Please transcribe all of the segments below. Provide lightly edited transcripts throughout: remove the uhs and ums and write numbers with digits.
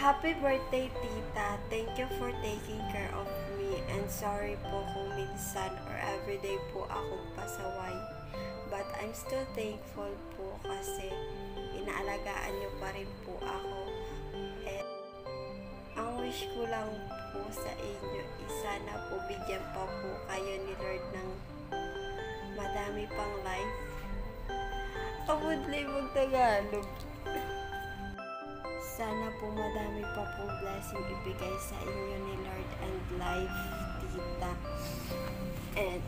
Happy birthday, tita. Thank you for taking care of me. And sorry po kung minsan or everyday po akong pasaway. But I'm still thankful po kasi inaalagaan niyo pa rin po ako. And ang wish ko lang po sa inyo is sana po bigyan pa po kayo ni Lord ng madami pang life. Abudlay mag-Tagalog. Sana po madami pa po blessing ibigay sa inyo ni Lord and life, tita. And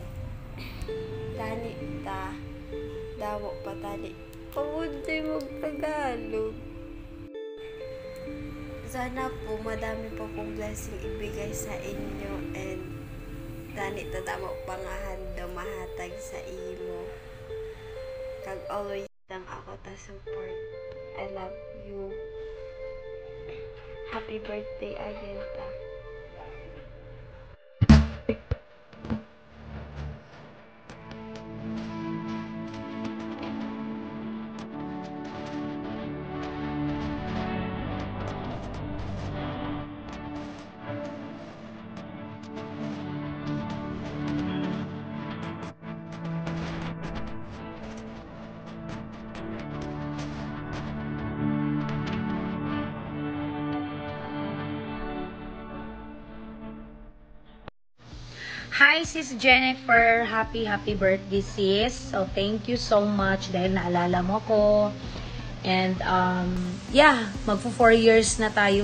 tani ta, dawo pa tani. Abudlay mag-Tagalog. Sana po madami pa pong blessing ibigay sa inyo and tani tadamo pangahan daw mahatag sa imo. Kag always lang ako ta support. I love you. Happy birthday again, ta. Hi, Sis Jennifer. Happy birthday, sis. So, thank you so much dahil naalala mo ko. And, yeah, magpo 4 years na tayo